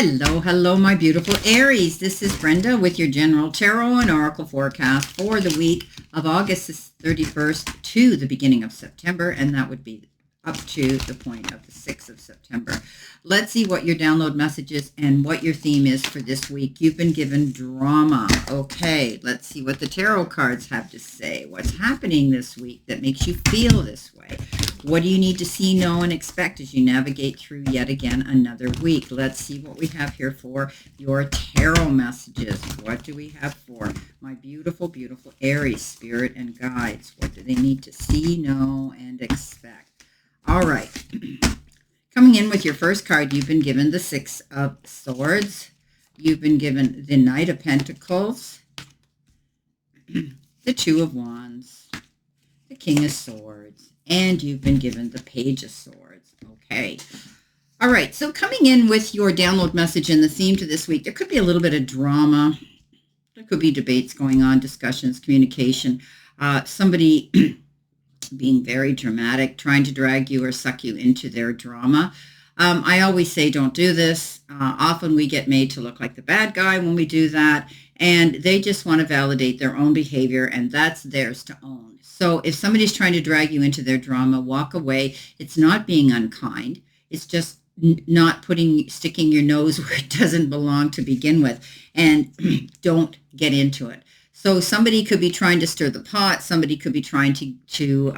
Hello, my beautiful Aries. This is Brenda with your general tarot and oracle forecast for the week of August 31st to the beginning of September, and that would be up to the point of the 6th of September. Let's see what your download message is and what your theme is for this week. You've been given drama. Okay, let's see what the tarot cards have to say. What's happening this week that makes you feel this way? What do you need to see, know, and expect as you navigate through yet again another week? Let's see what we have here for your tarot messages. What do we have for my beautiful, beautiful Aries spirit and guides? What do they need to see, know, and expect? All right. Coming in with your first card, you've been given the Six of Swords. You've been given the Knight of Pentacles, the Two of Wands, the King of Swords, and you've been given the Page of Swords. Okay. All right. So coming in with your download message and the theme to this week, there could be a little bit of drama. There could be debates going on, discussions, communication. Somebody being very dramatic, trying to drag you or suck you into their drama. I always say don't do this. Often we get made to look like the bad guy when we do that, and they just want to validate their own behavior, and that's theirs to own. So if somebody's trying to drag you into their drama, walk away. It's not being unkind. It's just not sticking your nose where it doesn't belong to begin with, and don't get into it. So somebody could be trying to stir the pot. Somebody could be trying to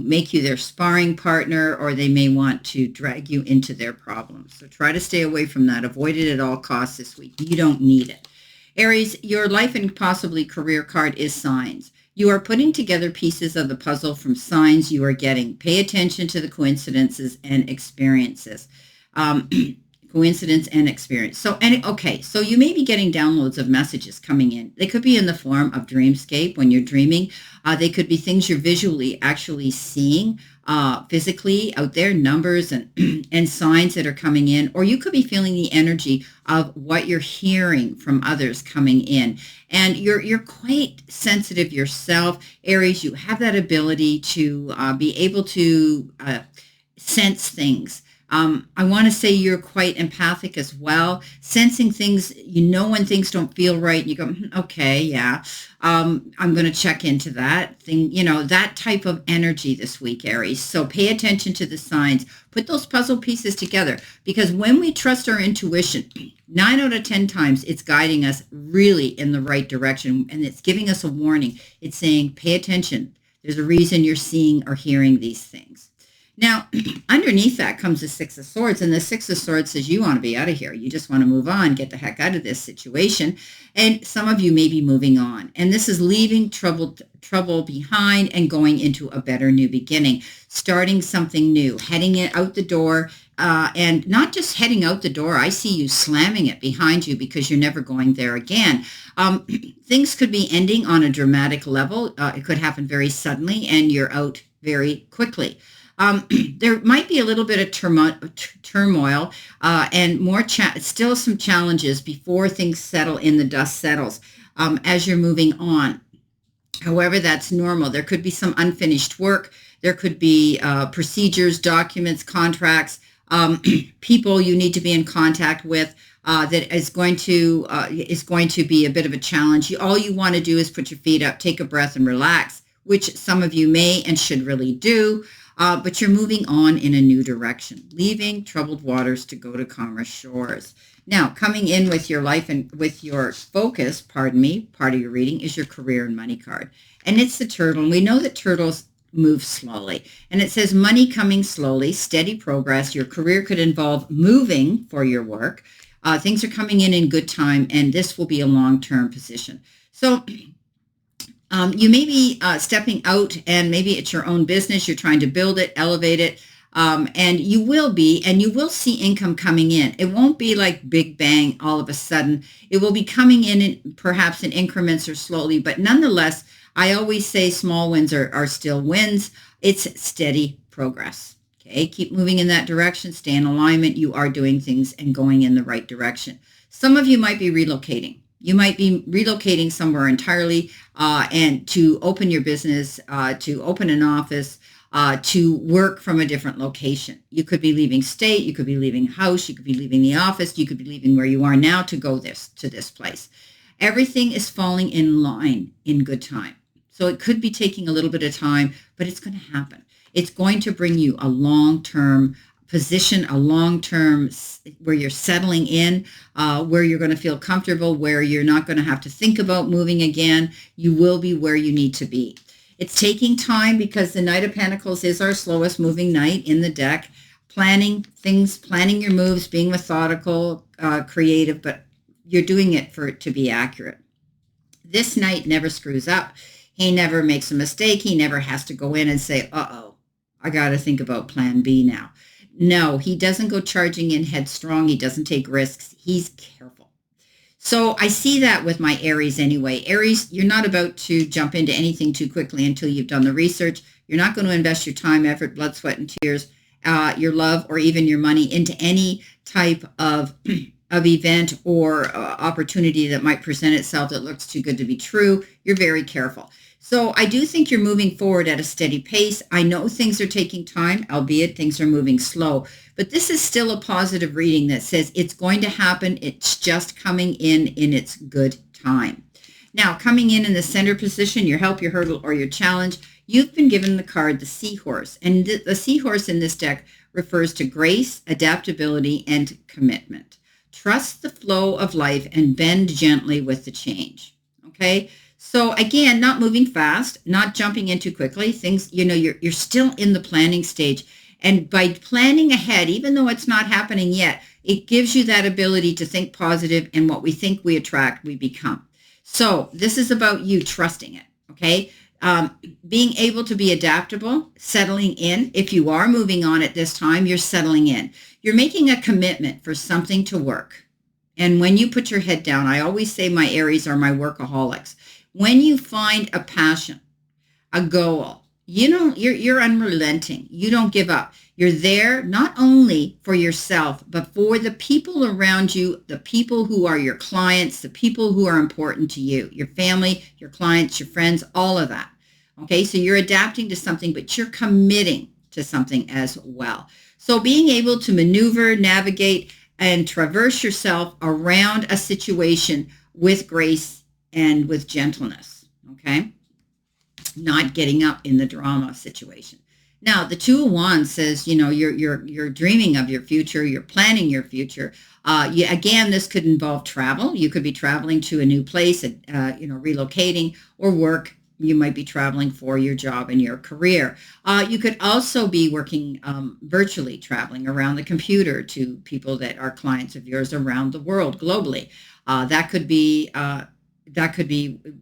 make you their sparring partner, or they may want to drag you into their problems. So try to stay away from that. Avoid it at all costs this week. You don't need it. Aries, your life and possibly career card is signs. You are putting together pieces of the puzzle from signs you are getting. Pay attention to the coincidences and experiences. Coincidence and experience. So you may be getting downloads of messages coming in. They could be in the form of dreamscape when you're dreaming. They could be things you're visually actually seeing physically out there, numbers and and signs that are coming in, or you could be feeling the energy of what you're hearing from others coming in. And you're quite sensitive yourself, Aries. You have that ability to be able to sense things. I want to say you're quite empathic as well, sensing things, when things don't feel right, and you go, okay, yeah, I'm going to check into that thing, that type of energy this week, Aries. So pay attention to the signs, put those puzzle pieces together, because when we trust our intuition, 9 out of 10 times it's guiding us really in the right direction, and it's giving us a warning. It's saying, pay attention. There's a reason you're seeing or hearing these things. Now, underneath that comes the Six of Swords, and the Six of Swords says you want to be out of here. You just want to move on, get the heck out of this situation. And some of you may be moving on. And this is leaving trouble behind and going into a better new beginning, starting something new, heading it out the door, and not just heading out the door. I see you slamming it behind you because you're never going there again. Things could be ending on a dramatic level. It could happen very suddenly, and you're out very quickly. There might be a little bit of turmoil and more still some challenges before things settle in, the dust settles as you're moving on. However, that's normal. There could be some unfinished work. There could be procedures, documents, contracts, people you need to be in contact with that is going to be a bit of a challenge. All you want to do is put your feet up, take a breath, and relax, which some of you may and should really do. But you're moving on in a new direction, leaving troubled waters to go to calmer shores. Now, coming in with your life and with your focus, part of your reading is your career and money card. And it's the turtle. And we know that turtles move slowly. And it says money coming slowly, steady progress. Your career could involve moving for your work. Things are coming in good time, and this will be a long-term position. So you may be stepping out, and maybe it's your own business. You're trying to build it, elevate it, and you will see income coming in. It won't be like big bang all of a sudden. It will be coming in perhaps in increments or slowly, but nonetheless, I always say small wins are still wins. It's steady progress. Okay, keep moving in that direction. Stay in alignment. You are doing things and going in the right direction. Some of you might be relocating. You might be relocating somewhere entirely and to open your business, to open an office, to work from a different location. You could be leaving state, you could be leaving house, you could be leaving the office, you could be leaving where you are now to go to this place. Everything is falling in line in good time. So it could be taking a little bit of time, but it's going to happen. It's going to bring you a long-term position, a long-term where you're settling in, where you're going to feel comfortable, where you're not going to have to think about moving again. You will be where you need to be. It's taking time because the Knight of Pentacles is our slowest moving knight in the deck. Planning things, planning your moves, being methodical, creative, but you're doing it for it to be accurate. This knight never screws up. He never makes a mistake. He never has to go in and say, uh-oh, I got to think about plan B now. No, he doesn't go charging in headstrong. He doesn't take risks. He's careful. So I see that with my Aries anyway. Aries, you're not about to jump into anything too quickly until you've done the research. You're not going to invest your time, effort, blood, sweat, and tears, your love, or even your money into any type of event or opportunity that might present itself that looks too good to be true. You're very careful. So I do think you're moving forward at a steady pace. I know things are taking time, albeit things are moving slow, but this is still a positive reading that says it's going to happen. It's just coming in its good time. Now, coming in the center position, your help, your hurdle, or your challenge, you've been given the card, the Seahorse. And the Seahorse in this deck refers to grace, adaptability, and commitment. Trust the flow of life and bend gently with the change. Okay? So again, not moving fast, not jumping in too quickly. Things, you're still in the planning stage. And by planning ahead, even though it's not happening yet, it gives you that ability to think positive, and what we think we attract, we become. So this is about you trusting it, okay? Being able to be adaptable, settling in. If you are moving on at this time, you're settling in. You're making a commitment for something to work. And when you put your head down, I always say my Aries are my workaholics. When you find a passion, a goal, you're unrelenting. You don't give up. You're there not only for yourself, but for the people around you, the people who are your clients, the people who are important to you, your family, your clients, your friends, all of that. Okay, so you're adapting to something, but you're committing to something as well. So being able to maneuver, navigate, and traverse yourself around a situation with grace and with gentleness, okay? Not getting up in the drama situation. Now, the Two of Wands says, you're dreaming of your future, you're planning your future. Again, this could involve travel. You could be traveling to a new place, relocating, or work. You might be traveling for your job and your career. You could also be working virtually, traveling around the computer to people that are clients of yours around the world, globally. That could be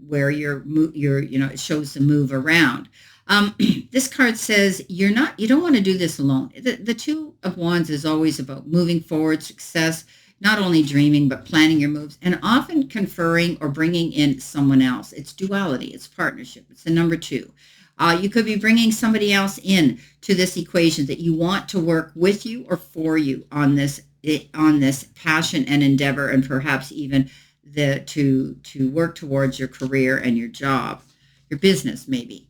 where it shows the move around. This card says you don't want to do this alone. The Two of Wands is always about moving forward, success, not only dreaming, but planning your moves, and often conferring or bringing in someone else. It's duality, it's partnership. It's the number 2. You could be bringing somebody else in to this equation that you want to work with you or for you on this passion and endeavor, and perhaps even to work towards your career and your job, your business maybe.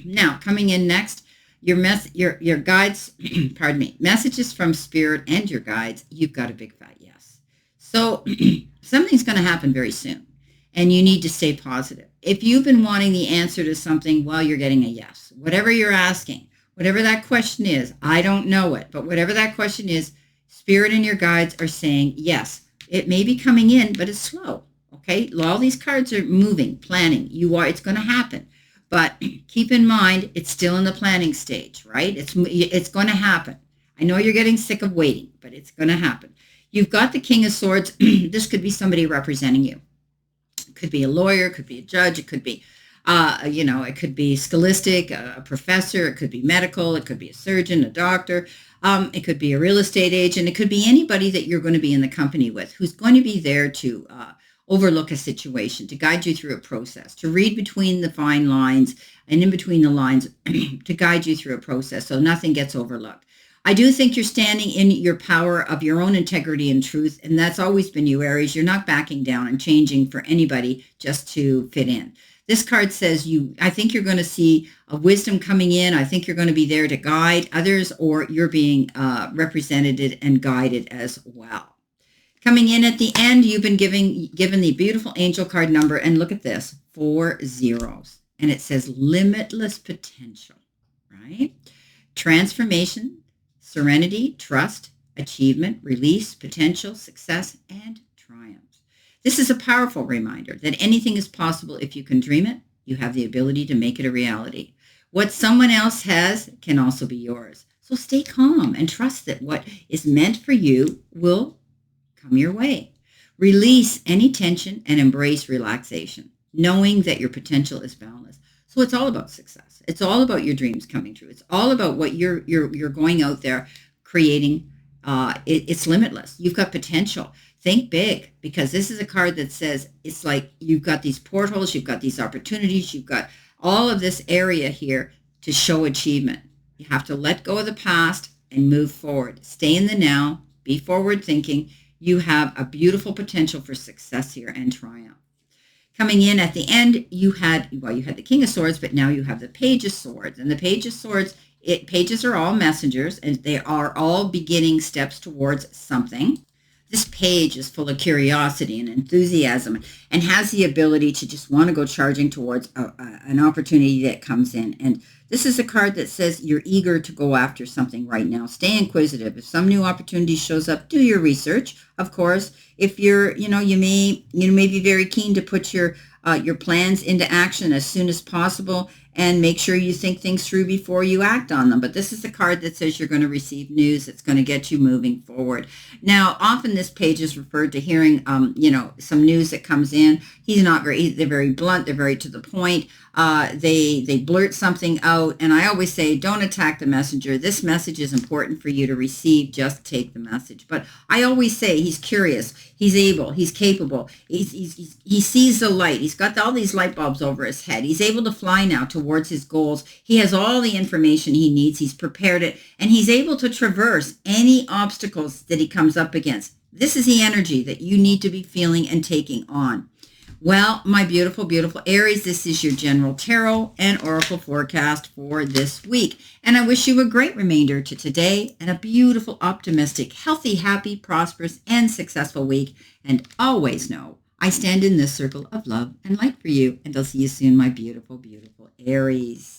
Now, coming in next, your guides, pardon me, messages from Spirit and your guides. You've got a big fat yes. So something's going to happen very soon, and you need to stay positive. If you've been wanting the answer to something, well, you're getting a yes. Whatever you're asking, whatever that question is, I don't know it, but whatever that question is, Spirit and your guides are saying yes. It may be coming in, but it's slow. Okay, all these cards are moving, planning. It's going to happen, but keep in mind it's still in the planning stage, right? It's going to happen. I know you're getting sick of waiting, but it's going to happen. You've got the King of Swords. This could be somebody representing you. It could be a lawyer, it could be a judge, it could be, it could be scholastic, a professor, it could be medical, it could be a surgeon, a doctor. It could be a real estate agent. It could be anybody that you're going to be in the company with who's going to be there to overlook a situation, to guide you through a process, to read between the fine lines and in between the lines, to guide you through a process so nothing gets overlooked. I do think you're standing in your power of your own integrity and truth, and that's always been you, Aries. You're not backing down and changing for anybody just to fit in. This card says I think you're going to see a wisdom coming in. I think you're going to be there to guide others, or you're being represented and guided as well. Coming in at the end, you've been given the beautiful angel card number, and look at this, 4 zeros. And it says limitless potential, right? Transformation, serenity, trust, achievement, release, potential, success, and triumph. This is a powerful reminder that anything is possible if you can dream it. You have the ability to make it a reality. What someone else has can also be yours. So stay calm and trust that what is meant for you will come your way. Release any tension and embrace relaxation, knowing that your potential is boundless. So it's all about success. It's all about your dreams coming true. It's all about what you're going out there creating. It's limitless. You've got potential. Think big, because this is a card that says it's like you've got these portals, you've got these opportunities, you've got all of this area here to show achievement. You have to let go of the past and move forward. Stay in the now. Be forward thinking. You have a beautiful potential for success here and triumph. Coming in at the end, you had the King of Swords, but now you have the Page of Swords. And the Page of Swords, pages are all messengers, and they are all beginning steps towards something. This page is full of curiosity and enthusiasm and has the ability to just want to go charging towards an opportunity that comes in. And this is a card that says you're eager to go after something right now. Stay inquisitive. If some new opportunity shows up, do your research. Of course, if you may be very keen to put your plans into action as soon as possible, and make sure you think things through before you act on them. But this is a card that says you're going to receive news that's going to get you moving forward. Now, often this page is referred to hearing, some news that comes in. They're very blunt. They're very to the point. They blurt something out. And I always say, don't attack the messenger. This message is important for you to receive. Just take the message. But I always say he's curious. He's able. He's capable. He sees the light. He's got all these light bulbs over his head. He's able to fly now towards his goals. He has all the information he needs. He's prepared it. And he's able to traverse any obstacles that he comes up against. This is the energy that you need to be feeling and taking on. Well, my beautiful, beautiful Aries, this is your general tarot and oracle forecast for this week. And I wish you a great remainder to today and a beautiful, optimistic, healthy, happy, prosperous, and successful week. And always know I stand in this circle of love and light for you. And I'll see you soon, my beautiful, beautiful Aries.